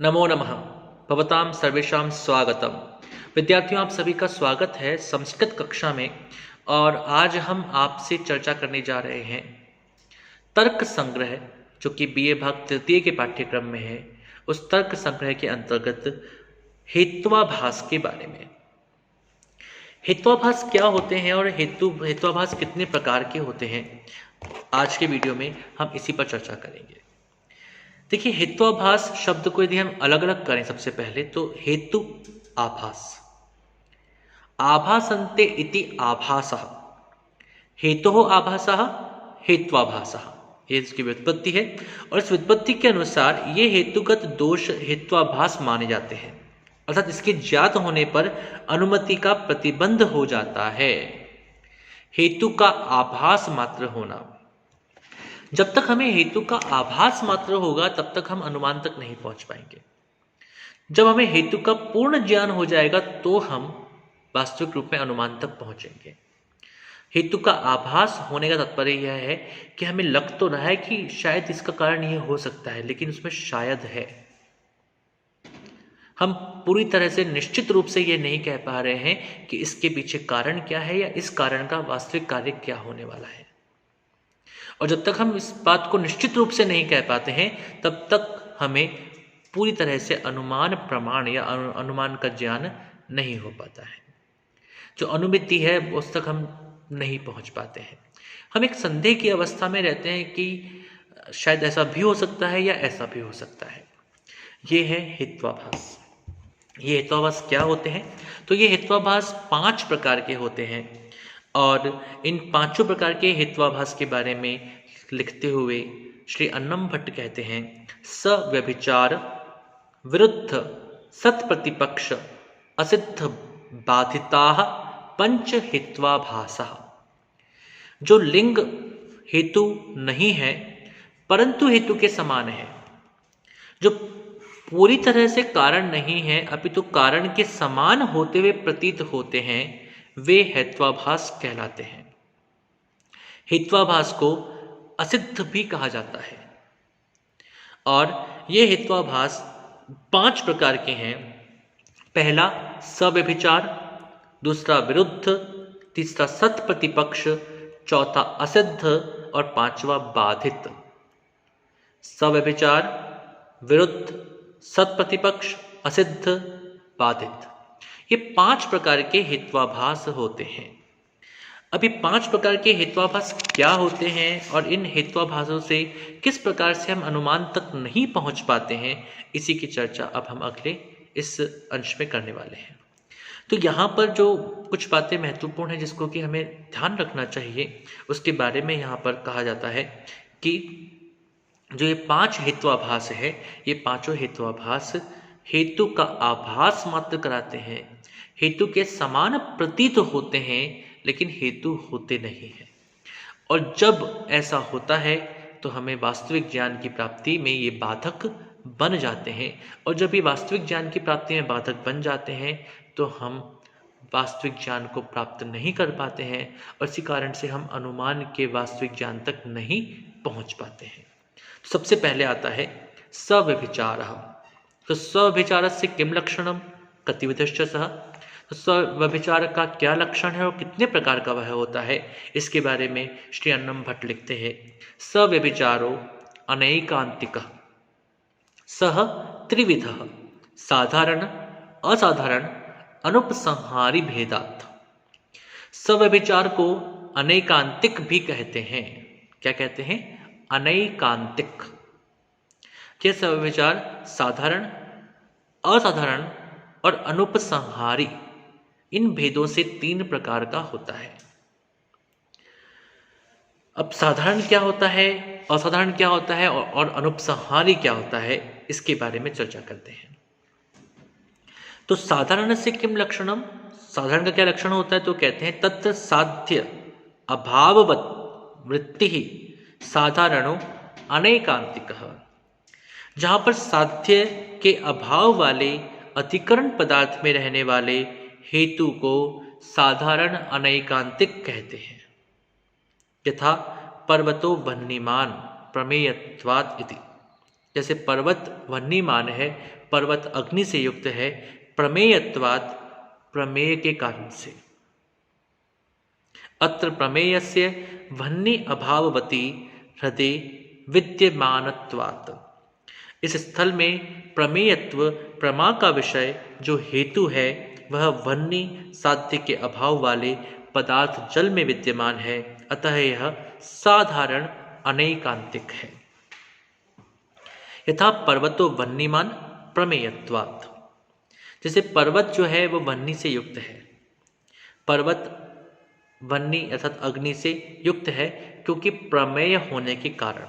नमो नमः। भवतां सर्वेषां स्वागतम। विद्यार्थियों, आप सभी का स्वागत है संस्कृत कक्षा में। और आज हम आपसे चर्चा करने जा रहे हैं तर्क संग्रह, जो कि बीए भाग तृतीय के पाठ्यक्रम में है। उस तर्क संग्रह के अंतर्गत हेत्वाभास के बारे में। हेत्वाभास क्या होते हैं और हेत्वाभास कितने प्रकार के होते हैं, आज के वीडियो में हम इसी पर चर्चा करेंगे। देखिए, हेत्वाभास शब्द को यदि हम अलग अलग करें, सबसे पहले तो हेतु आभास, आभासन्ते इति आभासः, हेतु आभासः हेत्वाभासः, ये इसकी व्युत्पत्ति है। और इस व्युत्पत्ति के अनुसार ये हेतुगत दोष हेत्वाभास माने जाते हैं, अर्थात इसके ज्ञात होने पर अनुमति का प्रतिबंध हो जाता है। हेतु का आभास मात्र होना, जब तक हमें हेतु का आभास मात्र होगा तब तक हम अनुमान तक नहीं पहुंच पाएंगे। जब हमें हेतु का पूर्ण ज्ञान हो जाएगा तो हम वास्तविक रूप में अनुमान तक पहुंचेंगे। हेतु का आभास होने का तात्पर्य यह है कि हमें लग तो रहा है कि शायद इसका कारण यह हो सकता है, लेकिन उसमें शायद है। हम पूरी तरह से निश्चित रूप से यह नहीं कह पा रहे हैं कि इसके पीछे कारण क्या है या इस कारण का वास्तविक कार्य क्या होने वाला है। और जब तक हम इस बात को निश्चित रूप से नहीं कह पाते हैं तब तक हमें पूरी तरह से अनुमान प्रमाण या अनुमान का ज्ञान नहीं हो पाता है। जो अनुमिति है उस तक हम नहीं पहुंच पाते हैं। हम एक संदेह की अवस्था में रहते हैं कि शायद ऐसा भी हो सकता है या ऐसा भी हो सकता है। ये है हेत्वाभास। ये हेत्वाभास क्या होते हैं? तो ये हेत्वाभास 5 प्रकार के होते हैं। और इन 5 प्रकार के हेत्वाभास के बारे में लिखते हुए श्री अन्नम भट्ट कहते हैं, सव्यभिचार विरुद्ध सत्प्रतिपक्ष असिद्ध बाधिताः पंच हेत्वाभासः। जो लिंग हेतु नहीं है परंतु हेतु के समान है, जो पूरी तरह से कारण नहीं है अपितु कारण के समान होते हुए प्रतीत होते हैं, वे हेत्वाभास कहलाते हैं। हेत्वाभास को असिद्ध भी कहा जाता है। और ये हेत्वाभास 5 प्रकार के हैं। पहला सव्यभिचार, दूसरा विरुद्ध, तीसरा सत प्रतिपक्ष, चौथा असिद्ध और 5वां बाधित। सव्यभिचार, विरुद्ध, सत प्रतिपक्ष, असिद्ध, बाधित, ये 5 प्रकार के हेत्वाभास होते हैं। अभी 5 प्रकार के हेत्वाभास क्या होते हैं और इन हेत्वाभासों से किस प्रकार से हम अनुमान तक नहीं पहुंच पाते हैं, इसी की चर्चा अब हम अगले इस अंश में करने वाले हैं। तो यहाँ पर जो कुछ बातें महत्वपूर्ण हैं जिसको कि हमें ध्यान रखना चाहिए, उसके बारे में यहाँ पर कहा जाता है कि जो ये 5 हेत्वाभास है, ये पांचों हेत्वाभास हेतु का आभास मात्र कराते हैं, हेतु के समान प्रतीत होते हैं लेकिन हेतु होते नहीं हैं। और जब ऐसा होता है तो हमें वास्तविक ज्ञान की प्राप्ति में ये बाधक बन जाते हैं। और जब ये वास्तविक ज्ञान की प्राप्ति में बाधक बन जाते हैं तो हम वास्तविक ज्ञान को प्राप्त नहीं कर पाते हैं और इसी कारण से हम अनुमान के वास्तविक ज्ञान तक नहीं पहुंच पाते हैं। तो सबसे पहले आता है सव्यभिचारः। तो सव्यभिचारस्य किम लक्षणम कतिविधश्च सः। तो सव्यभिचार का क्या लक्षण है और कितने प्रकार का वह होता है, इसके बारे में श्री अन्नम भट्ट लिखते हैं, सव्यभिचारो अनैकांतिकः सह त्रिविधः साधारण असाधारण अनुपसंहारी भेदात्। सव्यभिचार को अनैकांतिक भी कहते हैं। क्या कहते हैं? अनैकांतिक। यह सव्यभिचार साधारण, असाधारण और अनुपसंहारी, इन भेदों से 3 प्रकार का होता है। अब साधारण क्या होता है, असाधारण क्या होता है और अनुपसंहारी क्या होता है, इसके बारे में चर्चा करते हैं। तो साधारण से किम लक्षणम, साधारण का क्या लक्षण होता है? तो कहते हैं तत्र साध्य अभाववत वृत्ति ही साधारणो अनैकांतिकः। जहां पर साध्य के अभाव वाले अधिकरण पदार्थ में रहने वाले हेतु को साधारण अनैकांतिक कहते हैं। यथा पर्वतो वह्निमान प्रमेयत्वात् इति। जैसे पर्वत वह्निमान है पर्वत अग्नि से युक्त है प्रमेयत्वात्, प्रमेय के कारण से। अत्र प्रमेयस्य वह्नि अभाववती हृदय विद्यमानत्वात्, इस स्थल में प्रमेयत्व प्रमा का विषय जो हेतु है वह वह्नि साध्य के अभाव वाले पदार्थ जल में विद्यमान है, अतः यह साधारण अनैकांतिक है। यथा पर्वतो वह्निमान प्रमेयत्वात्, जैसे पर्वत जो है वो वह्नि से युक्त है, पर्वत वह्नि अर्थात अग्नि से युक्त है क्योंकि प्रमेय होने के कारण।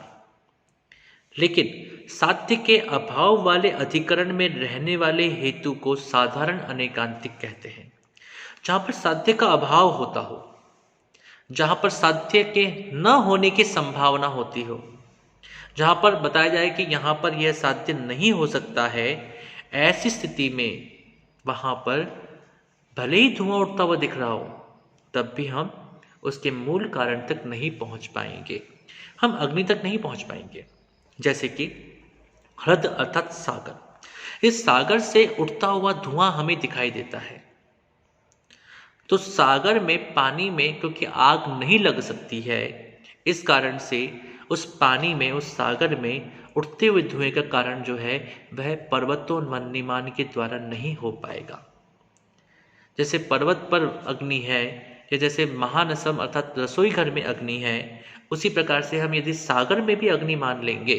लेकिन साध्य के अभाव वाले अधिकरण में रहने वाले हेतु को साधारण अनैकांतिक कहते हैं। जहां पर साध्य का अभाव होता हो, जहां पर साध्य के न होने की संभावना होती हो, जहां पर बताया जाए कि यहां पर यह साध्य नहीं हो सकता है, ऐसी स्थिति में वहां पर भले ही धुआं उठता हुआ दिख रहा हो, तब भी हम उसके मूल कारण तक नहीं पहुंच पाएंगे, हम अग्नि तक नहीं पहुंच पाएंगे। जैसे कि ह्रद अर्थात सागर, इस सागर से उठता हुआ धुआं हमें दिखाई देता है, तो सागर में पानी में क्योंकि आग नहीं लग सकती है, इस कारण से उस पानी में, उस सागर में उठते हुए धुएं का कारण जो है वह पर्वतोन्वन्निमान के द्वारा नहीं हो पाएगा। जैसे पर्वत पर अग्नि है या जैसे महानसम अर्थात रसोई घर में अग्नि है, उसी प्रकार से हम यदि सागर में भी अग्नि मान लेंगे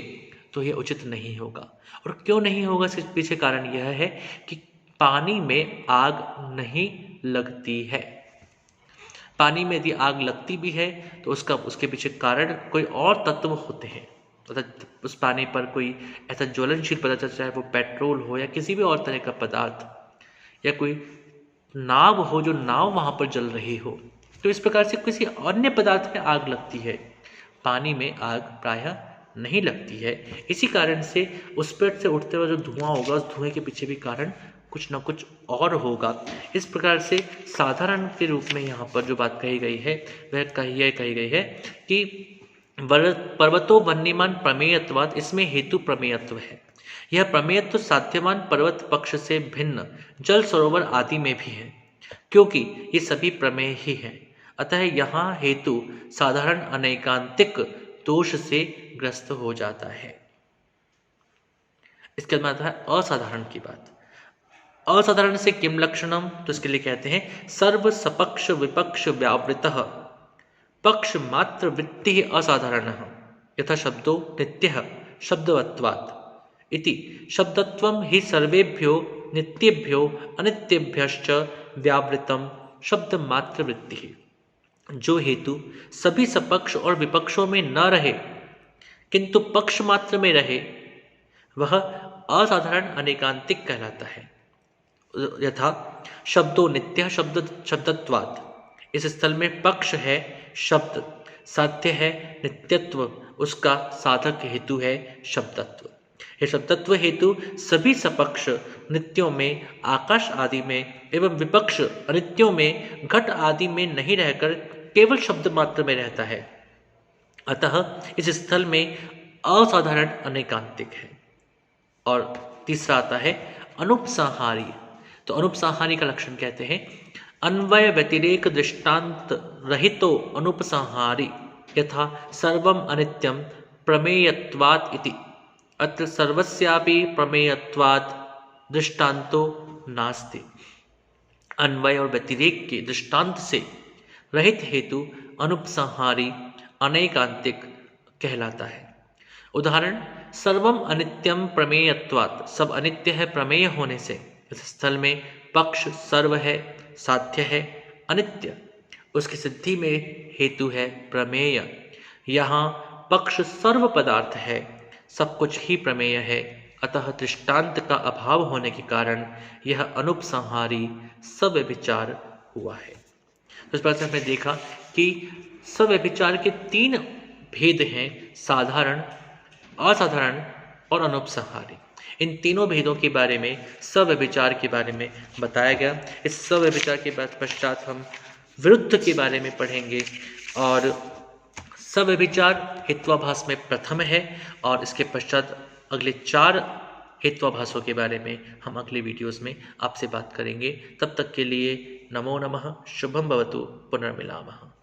तो यह उचित नहीं होगा। और क्यों नहीं होगा, इसके पीछे कारण यह है कि पानी में आग नहीं लगती है। पानी में यदि आग लगती भी है तो उसके पीछे कारण कोई और तत्व होते हैं, अर्थात उस पानी पर कोई ऐसा ज्वलनशील पदार्थ, चाहे वो पेट्रोल हो या किसी भी और तरह का पदार्थ, या कोई नाव हो जो नाव वहां पर जल रही हो, तो इस प्रकार से किसी अन्य पदार्थ में आग लगती है, पानी में आग प्रायः नहीं लगती है। इसी कारण से उस पर से उठते हुए जो धुआं होगा, उस धुएं के पीछे भी कारण कुछ न कुछ और होगा। इस प्रकार से साधारण के रूप में यहाँ पर जो बात कही गई है वह कही गई है कि पर्वतो वन्यमान प्रमेयत्वात्, इसमें हेतु प्रमेयत्व है। यह प्रमेयत्व साध्यवान पर्वत पक्ष से भिन्न जल सरोवर आदि में भी है, क्योंकि ये सभी प्रमेय ही हैं। अतः यहाँ हेतु साधारण अनैकांतिक दोष से ग्रस्त हो जाता है। इसके बाद आता है असाधारण की बात। असाधारण से किम लक्षणम, तो इसके लिए कहते हैं सर्व सपक्ष विपक्ष व्यावृतः पक्ष मात्र वृत्ति असाधारण यथा शब्दो नित्य शब्दवत्वात् इति शब्दत्वं हि सर्वेभ्यो नित्येभ्यो अनित्येभ्यश्च व्यावृतम शब्द मात्र वृत्ति। जो हेतु सभी सपक्ष और विपक्षों में न रहे किंतु पक्ष मात्र में रहे, वह असाधारण अनैकांतिक कहलाता है। यथा शब्दो नित्य शब्दत्वात्, इस स्थल में पक्ष है शब्द, साध्य है नित्यत्व, उसका साधक हेतु है शब्दत्व। यह शब्दत्व हेतु सभी सपक्ष नित्यों में आकाश आदि में एवं विपक्ष अनित्यों में घट आदि में नहीं रहकर केवल शब्द मात्र में रहता है, अतः इस स्थल में असाधारण अनैकांतिक है। और तीसरा आता है अनुपसंहारी। तो अनुपसंहारी का लक्षण कहते हैं अन्वय व्यतिरेक दृष्टांत रहितो अनुपसंहारी यथा सर्वम अनित्यम प्रमेयत्वात् इति। अत्र सर्वस्यापि प्रमेयत्वात् दृष्टांतो नास्ति। अन्वय और व्यतिरेक के दृष्टांत से रहित हेतु अनुपसंहारी अनैकांतिक कहलाता है। उदाहरण सर्वम अनित्यम प्रमेयत्वात्, सब अनित्य है प्रमेय होने से। इस स्थल में पक्ष सर्व है, साध्य है अनित्य, उसकी सिद्धि में हेतु है प्रमेय। यहाँ पक्ष सर्व पदार्थ है, सब कुछ ही प्रमेय है, अतः दृष्टांत का अभाव होने के कारण यह अनुपसंहारी सव्यभिचार हुआ है। तो इस बात से हमने देखा कि सव्यभिचार के 3 भेद हैं, साधारण, असाधारण और अनुपसंहारी। इन तीनों भेदों के बारे में, सव्यभिचार के बारे में बताया गया। इस सव्यभिचार के बाद पश्चात हम विरुद्ध के बारे में पढ़ेंगे, और सव्यभिचार हित्वाभास में प्रथम है और इसके पश्चात अगले 4 हेत्वाभासों के बारे में हम अगले वीडियोस में आपसे बात करेंगे। तब तक के लिए नमो नमः, शुभम भवतु, पुनर्मिलामः।